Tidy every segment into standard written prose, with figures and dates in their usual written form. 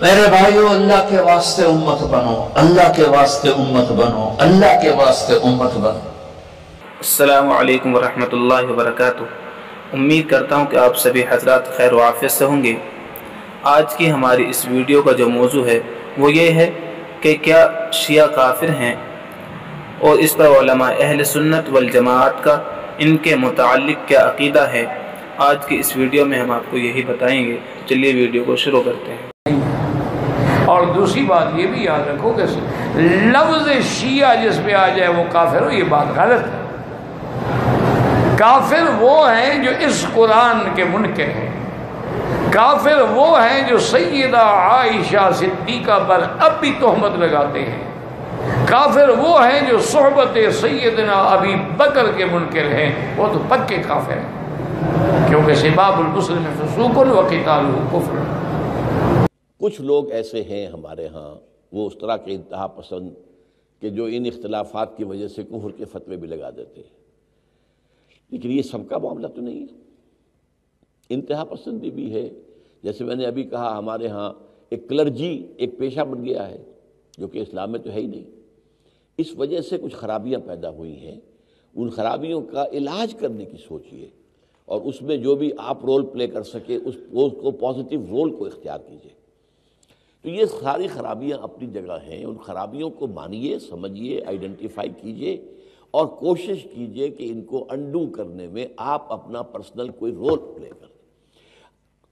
میرے بھائیو، اللہ کے واسطے امت بنو، اللہ کے واسطے امت بنو، اللہ کے واسطے امت بنو۔ السلام علیکم ورحمۃ اللہ وبرکاتہ۔ امید کرتا ہوں کہ آپ سبھی حضرات خیر و عافیت سے ہوں گے۔ آج کی ہماری اس ویڈیو کا جو موضوع ہے وہ یہ ہے کہ کیا شیعہ کافر ہیں، اور اس پر علماء اہل سنت والجماعت کا ان کے متعلق کیا عقیدہ ہے۔ آج کی اس ویڈیو میں ہم آپ کو یہی بتائیں گے۔ چلیے ویڈیو کو شروع کرتے ہیں۔ اور دوسری بات یہ بھی یاد رکھو کہ لفظ شیعہ جس پہ آ جائے وہ کافر ہو، یہ بات غلط ہے۔ کافر وہ ہیں جو اس قرآن کے منکر ہیں، کافر وہ ہیں جو سیدہ عائشہ صدیقہ پر اب بھی تہمت لگاتے ہیں، کافر وہ ہیں جو صحبت سیدنا ابی بکر کے منکر ہیں، وہ تو پکے کافر ہیں، کیونکہ سباب المسلم فسوق و قتالہ کفر۔ کچھ لوگ ایسے ہیں ہمارے ہاں، وہ اس طرح کے انتہا پسند کہ جو ان اختلافات کی وجہ سے کفر کے فتوے بھی لگا دیتے ہیں، لیکن یہ سب کا معاملہ تو نہیں ہے۔ انتہا پسندی بھی ہے، جیسے میں نے ابھی کہا ہمارے ہاں ایک کلرجی ایک پیشہ بن گیا ہے جو کہ اسلام میں تو ہے ہی نہیں۔ اس وجہ سے کچھ خرابیاں پیدا ہوئی ہیں، ان خرابیوں کا علاج کرنے کی سوچیے، اور اس میں جو بھی آپ رول پلے کر سکے اس کو پازیٹیو رول کو اختیار کیجیے۔ تو یہ ساری خرابیاں اپنی جگہ ہیں، ان خرابیوں کو مانیے، سمجھیے، آئیڈینٹیفائی کیجیے، اور کوشش کیجیے کہ ان کو انڈو کرنے میں آپ اپنا پرسنل کوئی رول پلے کریں۔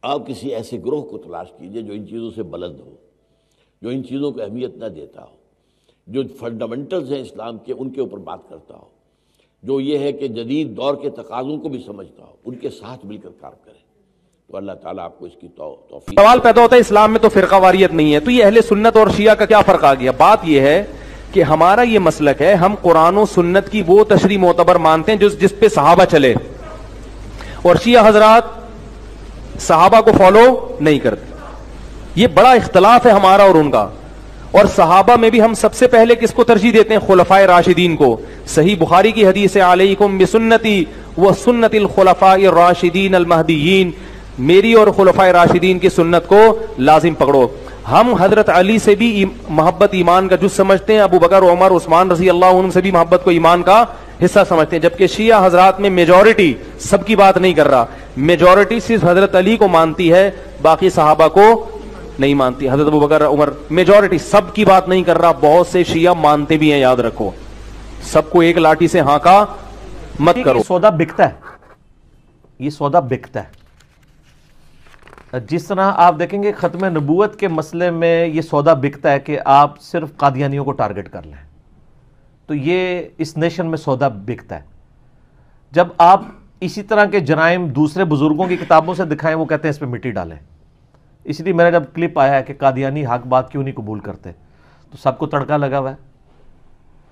آپ کسی ایسے گروہ کو تلاش کیجیے جو ان چیزوں سے بلند ہو، جو ان چیزوں کو اہمیت نہ دیتا ہو، جو فنڈامنٹلز ہیں اسلام کے ان کے اوپر بات کرتا ہو، جو یہ ہے کہ جدید دور کے تقاضوں کو بھی سمجھتا ہو، ان کے ساتھ مل کر کام کریں۔ تو اللہ تعالیٰ آپ کو اس کی توفیق۔ سوال پیدا ہوتا ہے اسلام میں تو فرقہ واریت نہیں ہے، تو یہ اہل سنت اور شیعہ کا کیا فرق آ گیا؟ بات یہ ہے کہ ہمارا یہ مسلک ہے، ہم قرآن و سنت کی وہ تشریح معتبر مانتے ہیں جس پہ صحابہ چلے، اور شیعہ حضرات صحابہ کو فالو نہیں کرتے۔ یہ بڑا اختلاف ہے ہمارا اور ان کا۔ اور صحابہ میں بھی ہم سب سے پہلے کس کو ترجیح دیتے ہیں؟ خلفائے راشدین کو۔ صحیح بخاری کی حدیث ہے، علیکم بسنتی و سنت الخلفاء الراشدین المہدیین، میری اور خلفائے راشدین کی سنت کو لازم پکڑو۔ ہم حضرت علی سے بھی محبت ایمان کا جز سمجھتے ہیں، ابو بکر، عمر، عثمان رضی اللہ عنہ سے بھی محبت کو ایمان کا حصہ سمجھتے ہیں، جبکہ شیعہ حضرات میں میجورٹی، سب کی بات نہیں کر رہا، میجورٹی صرف حضرت علی کو مانتی ہے، باقی صحابہ کو نہیں مانتی۔ حضرت ابو بکر، عمر، میجورٹی، سب کی بات نہیں کر رہا، بہت سے شیعہ مانتے بھی ہیں، یاد رکھو، سب کو ایک لاٹھی سے ہانکا مت کرو۔ یہ سودا بکتا ہے، یہ سودا بکتا ہے۔ جس طرح آپ دیکھیں گے ختم نبوت کے مسئلے میں یہ سودا بکتا ہے کہ آپ صرف قادیانیوں کو ٹارگٹ کر لیں، تو یہ اس نیشن میں سودا بکتا ہے۔ جب آپ اسی طرح کے جرائم دوسرے بزرگوں کی کتابوں سے دکھائیں، وہ کہتے ہیں اس پہ مٹی ڈالیں۔ اس لیے میرا جب کلپ آیا ہے کہ قادیانی حق بات کیوں نہیں قبول کرتے، تو سب کو تڑکا لگا ہوا ہے۔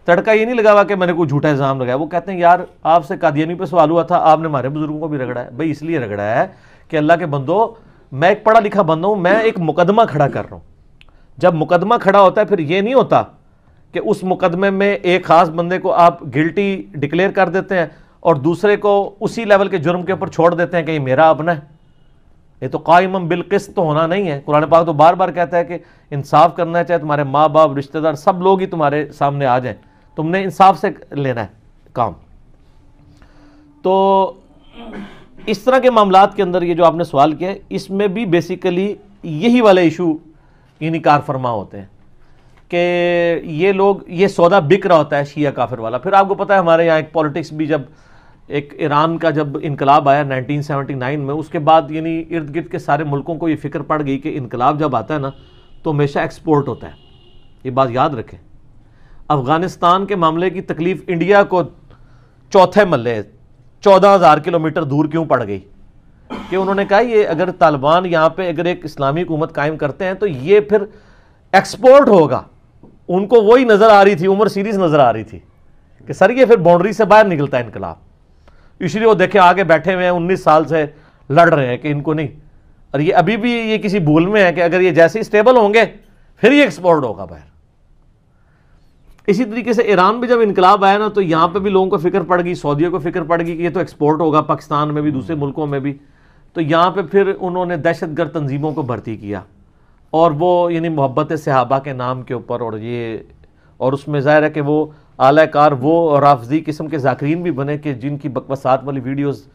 تڑکا یہ نہیں لگا ہوا کہ میں نے کوئی جھوٹا الزام لگایا، وہ کہتے ہیں یار آپ سے قادیانی پہ سوال ہوا تھا، آپ نے ہمارے بزرگوں کو بھی رگڑا ہے۔ بھائی اس لیے رگڑا ہے کہ اللہ کے بندو، میں ایک پڑھا لکھا بندہ ہوں، میں ایک مقدمہ کھڑا کر رہا ہوں۔ جب مقدمہ کھڑا ہوتا ہے پھر یہ نہیں ہوتا کہ اس مقدمے میں ایک خاص بندے کو آپ گلٹی ڈکلیئر کر دیتے ہیں اور دوسرے کو اسی لیول کے جرم کے اوپر چھوڑ دیتے ہیں کہ یہ میرا اپنا ہے۔ یہ تو قائم بالقسط تو ہونا نہیں ہے۔ قرآن پاک تو بار بار کہتا ہے کہ انصاف کرنا ہے، چاہے تمہارے ماں باپ، رشتہ دار، سب لوگ ہی تمہارے سامنے آ جائیں، تم نے انصاف سے لینا ہے کام۔ تو اس طرح کے معاملات کے اندر یہ جو آپ نے سوال کیا ہے، اس میں بھی بیسیکلی یہی والے ایشو یعنی کار فرما ہوتے ہیں کہ یہ لوگ، یہ سودا بک رہا ہوتا ہے شیعہ کافر والا۔ پھر آپ کو پتہ ہے ہمارے یہاں ایک پولیٹکس بھی، جب ایک ایران کا جب انقلاب آیا 1979 میں، اس کے بعد یعنی ارد گرد کے سارے ملکوں کو یہ فکر پڑ گئی کہ انقلاب جب آتا ہے نا تو ہمیشہ ایکسپورٹ ہوتا ہے۔ یہ بات یاد رکھیں۔ افغانستان کے معاملے کی تکلیف انڈیا کو چوتھے محلے 14,000 کلومیٹر دور کیوں پڑ گئی؟ کہ انہوں نے کہا یہ اگر طالبان یہاں پہ اگر ایک اسلامی حکومت قائم کرتے ہیں تو یہ پھر ایکسپورٹ ہوگا۔ ان کو وہی نظر آ رہی تھی، عمر سیریز نظر آ رہی تھی کہ سر یہ پھر باؤنڈری سے باہر نکلتا ہے انقلاب۔ اس لیے وہ دیکھیں آگے بیٹھے ہوئے ہیں، 19 سال سے لڑ رہے ہیں کہ ان کو نہیں، اور یہ ابھی بھی یہ کسی بھول میں ہے کہ اگر یہ جیسے ہی اسٹیبل ہوں گے پھر یہ ایکسپورٹ ہوگا باہر۔ اسی طریقے سے ایران بھی جب انقلاب آیا نا تو یہاں پہ بھی لوگوں کو فکر پڑ گئی، سعودیہ کو فکر پڑ گئی کہ یہ تو ایکسپورٹ ہوگا پاکستان میں بھی، دوسرے ملکوں میں بھی، تو یہاں پہ پھر انہوں نے دہشت گرد تنظیموں کو بھرتی کیا۔ اور وہ یعنی محبت صحابہ کے نام کے اوپر، اور اس میں ظاہر ہے کہ وہ اعلی کار وہ رافضی قسم کے ذاکرین بھی بنے کہ جن کی بکواسات والی ویڈیوز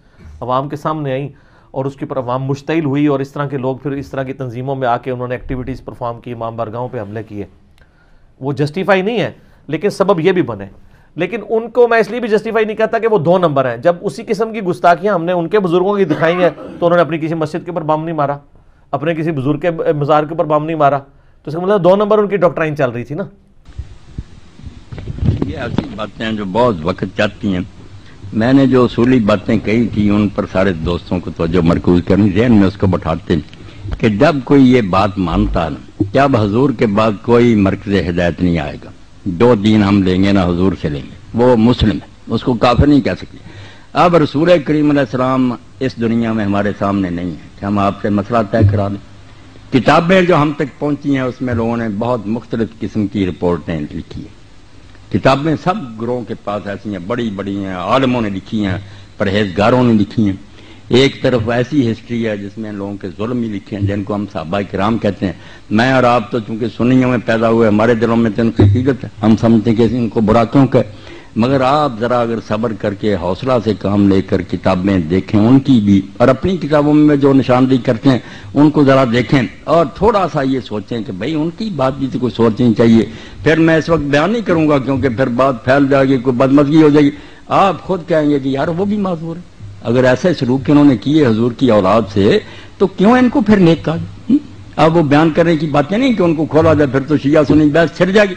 عوام کے سامنے آئیں اور اس کے اوپر عوام مشتعل ہوئی، اور اس طرح کے لوگ پھر اس طرح کی تنظیموں میں آ کے انہوں نے ایکٹیویٹیز پرفارم کی، امام بارگاہوں پہ حملے کیے. وہ جسٹیفائی نہیں ہے، لیکن سبب یہ بھی بنے. لیکن ان کو میں اس لیے بھی جسٹیفائی نہیں کہتا کہ وہ 2 نمبر ہیں. جب اسی قسم کی گستاخیاں ہم نے ان کے بزرگوں کی دکھائی ہیں تو انہوں نے اپنی کسی مسجد کے اوپر بم نہیں مارا، اپنے کسی بزرگ کے مزار کے اوپر بم نہیں مارا، تو اس کا مطلب 2 نمبر ان کی ڈاکٹرائن چل رہی تھی نا. یہ ایسی باتیں ہیں جو بہت وقت چاہتی ہیں. میں نے جو اصولی باتیں کہی تھی ان پر سارے دوستوں کو توجہ مرکوز کرنی، ذہن میں اس کو بٹھاتے کہ جب کوئی یہ بات مانتا نا کہ اب حضور کے بعد کوئی مرکز ہدایت نہیں آئے گا، 2 دین ہم لیں گے نہ حضور سے لیں گے، وہ مسلم ہے، اس کو کافر نہیں کہہ سکتے. اب رسول کریم علیہ السلام اس دنیا میں ہمارے سامنے نہیں ہے کہ ہم آپ سے مسئلہ طے کرا دیں. کتابیں جو ہم تک پہنچی ہیں اس میں لوگوں نے بہت مختلف قسم کی رپورٹیں لکھی ہیں. کتابیں سب گروہوں کے پاس ایسی ہیں، بڑی بڑی ہیں، عالموں نے لکھی ہیں، پرہیزگاروں نے لکھی ہیں. ایک طرف ایسی ہسٹری ہے جس میں لوگوں کے ظلم ہی لکھے ہیں جن کو ہم صحابہ کرام کہتے ہیں. میں اور آپ تو چونکہ سنیوں میں پیدا ہوئے، ہمارے دلوں میں تو ان کی حقیقت ہے، ہم سمجھتے ہیں کہ ان کو برا کیوں کہ، مگر آپ ذرا اگر صبر کر کے حوصلہ سے کام لے کر کتابیں دیکھیں ان کی بھی، اور اپنی کتابوں میں جو نشاندہی کرتے ہیں ان کو ذرا دیکھیں اور تھوڑا سا یہ سوچیں کہ بھئی ان کی بات بھی تو کوئی سوچنی چاہیے. پھر میں اس وقت بیان نہیں کروں گا کیونکہ پھر بات پھیل جائے گی، کوئی بدمزگی ہو جائے گی. آپ خود کہیں گے کہ یار وہ بھی معذور ہے. اگر ایسے سلوک انہوں نے کیے حضور کی اولاد سے تو کیوں ان کو پھر نیک کہا جائے؟ اب وہ بیان کرنے کی باتیں نہیں کہ ان کو کھولا جائے پھر تو شیعہ سنی بحث چھڑ جائے گی.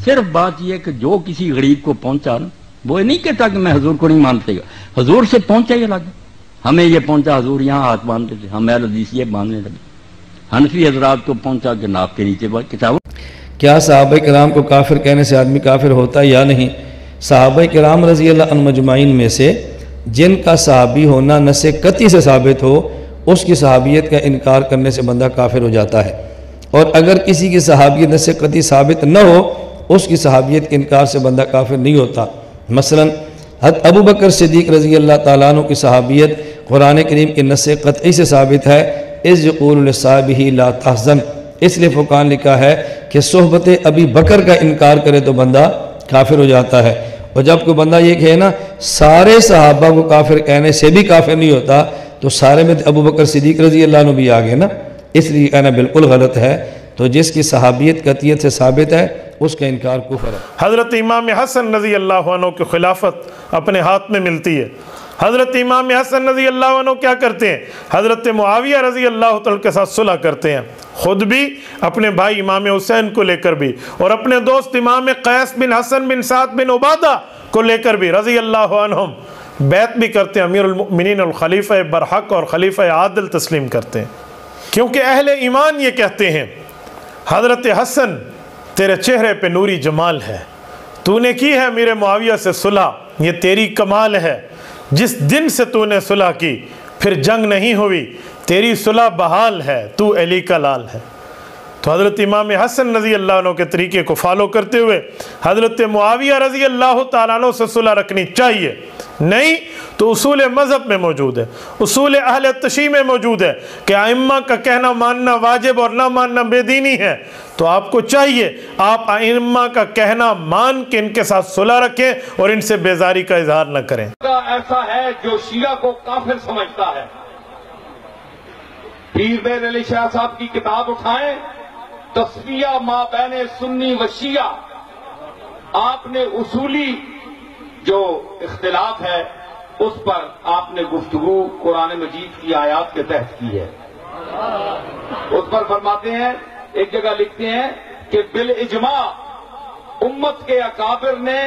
صرف بات یہ کہ جو کسی غریب کو پہنچا نا، وہ نہیں کہتا کہ میں حضور کو نہیں مانتے گا، حضور سے پہنچا یہ لگا. ہمیں یہ پہنچا حضور یہاں ہاتھ باندھتے تھے، ہم اہل حدیث یہ باندھنے لگے. حنفی حضرات کو پہنچا کہ ناف کے نیچے کتاب. کیا صحابہ کرام کو کافر کہنے سے آدمی کافر ہوتا ہے یا نہیں؟ صحابہ کرام رضی اللہ عنہ مجمعین میں سے جن کا صحابی ہونا نص قطعی سے ثابت ہو، اس کی صحابیت کا انکار کرنے سے بندہ کافر ہو جاتا ہے. اور اگر کسی کی صحابیت نص قطعی ثابت نہ ہو، اس کی صحابیت کے انکار سے بندہ کافر نہیں ہوتا. مثلا حضرت ابو بکر صدیق رضی اللہ تعالیٰ عنہ کی صحابیت قرآن کریم کے نص قطعی سے ثابت ہے. اذ یقول لصاحبہ لا تحزن، اس لیے فقہاء نے لکھا ہے کہ صحبت ابی بکر کا انکار کرے تو بندہ کافر ہو جاتا ہے. اور جب کوئی بندہ یہ کہے نا سارے صحابہ کو کافر کہنے سے بھی کافر نہیں ہوتا، تو سارے میں ابو بکر صدیق رضی اللہ عنہ بھی آگے نا، اس لیے کہنا بالکل غلط ہے. تو جس کی صحابیت قطعیت سے ثابت ہے اس کا انکار کفر ہے. حضرت امام حسن رضی اللہ عنہ کی خلافت اپنے ہاتھ میں ملتی ہے. حضرت امام حسن رضی اللہ عنہ کیا کرتے ہیں؟ حضرت معاویہ رضی اللہ تعالیٰ کے ساتھ صلح کرتے ہیں، خود بھی، اپنے بھائی امام حسین کو لے کر بھی، اور اپنے دوست امام قیس بن حسن بن سعد بن عبادہ کو لے کر بھی رضی اللہ عنہم بیعت بھی کرتے ہیں. امیر المؤمنین الخلیفہ برحق اور خلیفہ عادل تسلیم کرتے ہیں. کیونکہ اہل ایمان یہ کہتے ہیں حضرت حسن تیرے چہرے پہ نوری جمال ہے، تو نے کی ہے امیر معاویہ سے صلح، یہ تیری کمال ہے. جس دن سے تو نے صلح کی پھر جنگ نہیں ہوئی، تیری صلح بحال ہے، تو علی کا لال ہے. تو حضرت امام حسن رضی اللہ عنہ کے طریقے کو فالو کرتے ہوئے حضرت معاویہ رضی اللہ تعالیٰ عنہ سے صلح رکھنی چاہیے. نہیں تو اصول مذہب میں موجود ہے، اصول اہل تشیع میں موجود ہے کہ ائمہ کا کہنا ماننا واجب اور نہ ماننا بے دینی ہے. تو آپ کو چاہیے آپ ائمہ کا کہنا مان کے ان کے ساتھ صلح رکھیں اور ان سے بیزاری کا اظہار نہ کریں. ایسا ہے جو شیعہ کو کافر سمجھتا ہے. پیر میر علی شاہ صاحب کی کتاب اٹھائیں، تصفیہ ما بین سنی و شیعہ. آپ نے اصولی جو اختلاف ہے اس پر آپ نے گفتگو قرآن مجید کی آیات کے تحت کی ہے. اس پر فرماتے ہیں، ایک جگہ لکھتے ہیں کہ بالاجماع امت کے اکابر نے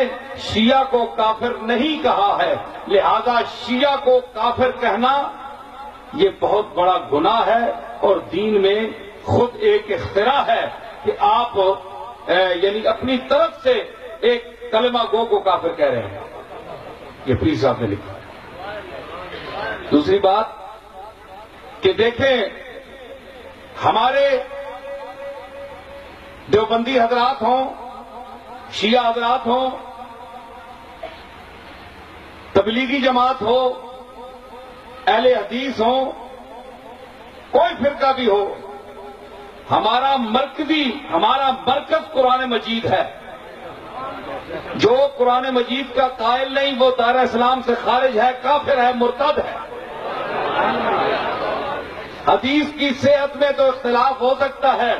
شیعہ کو کافر نہیں کہا ہے، لہذا شیعہ کو کافر کہنا یہ بہت بڑا گناہ ہے اور دین میں خود ایک اختراع ہے کہ آپ یعنی اپنی طرف سے ایک کلمہ گو کو کافر کہہ رہے ہیں. یہ پیر صاحب نے لکھا. دوسری بات کہ دیکھیں ہمارے دیوبندی حضرات ہوں، شیعہ حضرات ہوں، تبلیغی جماعت ہو، اہل حدیث ہوں، کوئی فرقہ بھی ہو، ہمارا مرکز قرآن مجید ہے. جو قرآن مجید کا قائل نہیں وہ دار اسلام سے خارج ہے، کافر ہے، مرتد ہے. حدیث کی صحت میں تو اختلاف ہو سکتا ہے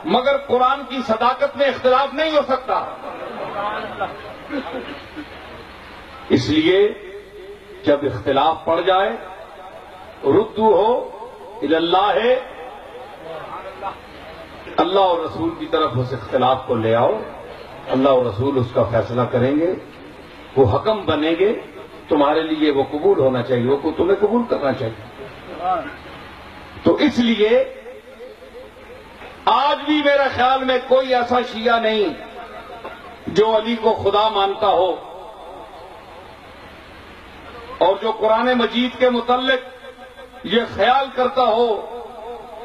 مگر قرآن کی صداقت میں اختلاف نہیں ہو سکتا. اس لیے جب اختلاف پڑ جائے ردو ہو اللہ ہے، اللہ اور رسول کی طرف اس اختلاف کو لے آؤ. اللہ اور رسول اس کا فیصلہ کریں گے، وہ حکم بنیں گے، تمہارے لیے وہ قبول ہونا چاہیے، وہ تمہیں قبول کرنا چاہیے. تو اس لیے آج بھی میرے خیال میں کوئی ایسا شیعہ نہیں جو علی کو خدا مانتا ہو اور جو قرآن مجید کے متعلق یہ خیال کرتا ہو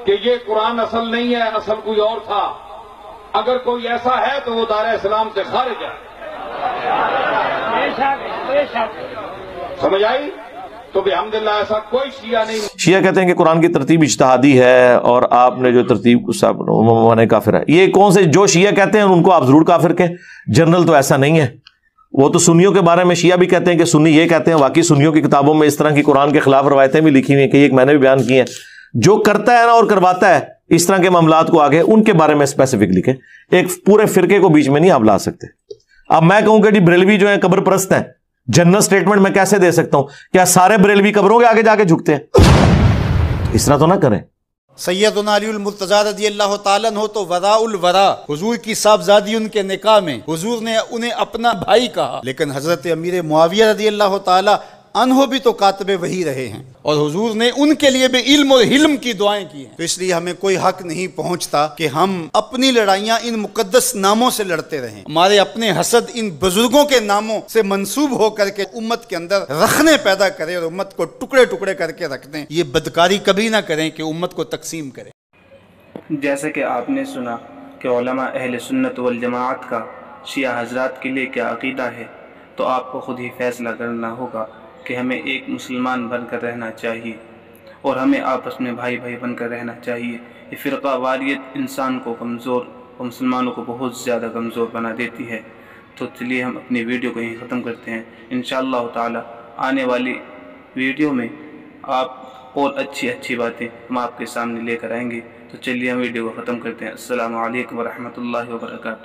کہ یہ قرآن اصل نہیں ہے، اصل کوئی اور تھا. اگر کوئی ایسا ہے تو وہ دار اسلام سے خارج ہے. سمجھ آئی؟ تو بحمدللہ ایسا کوئی شیعہ نہیں. شیعہ کہتے ہیں کہ قرآن کی ترتیب اجتہادی ہے اور آپ نے جو ترتیب کو کافر ہے. یہ کون سے جو شیعہ کہتے ہیں ان کو آپ ضرور کافر کہیں، جنرل تو ایسا نہیں ہے. وہ تو سنیوں کے بارے میں شیعہ بھی کہتے ہیں کہ سنی یہ کہتے ہیں، واقعی سنیوں کی کتابوں میں اس طرح کی قرآن کے خلاف روایتیں بھی لکھی ہوئی ہیں کہ ایک میں نے بھی بیان کی ہیں. جو کرتا ہے نا اور کرواتا ہے اس طرح کے معاملات کو آگے ان کے بارے میں اسپیسیفک لکھیں. ایک پورے فرقے کو بیچ میں نہیں آپ لا سکتے. اب میں کہوں کہ جی بریلوی جو ہیں قبر پرست ہیں، جنرل سٹیٹمنٹ میں کیسے دے سکتا ہوں؟ کیا سارے بریلوی قبروں کے آگے جا کے جھکتے ہیں؟ اس طرح تو نہ کریں. سیدنا علی المرتضیٰ رضی اللہ تعالیٰ عنہ تو وراء الورا، حضور کی صاحبزادی ان کے نکاح میں حضور نے انہیں اپنا بھائی کہا، لیکن حضرت امیر معاویہ رضی اللہ تعالیٰ عنہ بھی تو کاتب وحی رہے ہیں اور حضور نے ان کے لیے بھی علم اور حلم کی دعائیں کی ہیں. تو اس لیے ہمیں کوئی حق نہیں پہنچتا کہ ہم اپنی لڑائیاں ان مقدس ناموں سے لڑتے رہیں. ہمارے اپنے حسد ان بزرگوں کے ناموں سے منسوب ہو کر کے امت کے اندر رخنے پیدا کریں اور امت کو ٹکڑے ٹکڑے کر کے رکھ دیں. یہ بدکاری کبھی نہ کریں کہ امت کو تقسیم کریں. جیسا کہ آپ نے سنا کہ علماء اہل سنت والجماعت کا شیعہ حضرات کے لیے کیا عقیدہ ہے، تو آپ کو خود ہی فیصلہ کرنا ہوگا کہ ہمیں ایک مسلمان بن کر رہنا چاہیے اور ہمیں آپس میں بھائی بھائی بن کر رہنا چاہیے. یہ فرقہ واریت انسان کو کمزور اور مسلمانوں کو بہت زیادہ کمزور بنا دیتی ہے. تو چلیے ہم اپنی ویڈیو کو یہیں ختم کرتے ہیں. انشاءاللہ تعالی آنے والی ویڈیو میں آپ اور اچھی باتیں ہم آپ کے سامنے لے کر آئیں گے. تو چلیے ہم ویڈیو کو ختم کرتے ہیں. السلام علیکم ورحمۃ اللہ وبرکاتہ.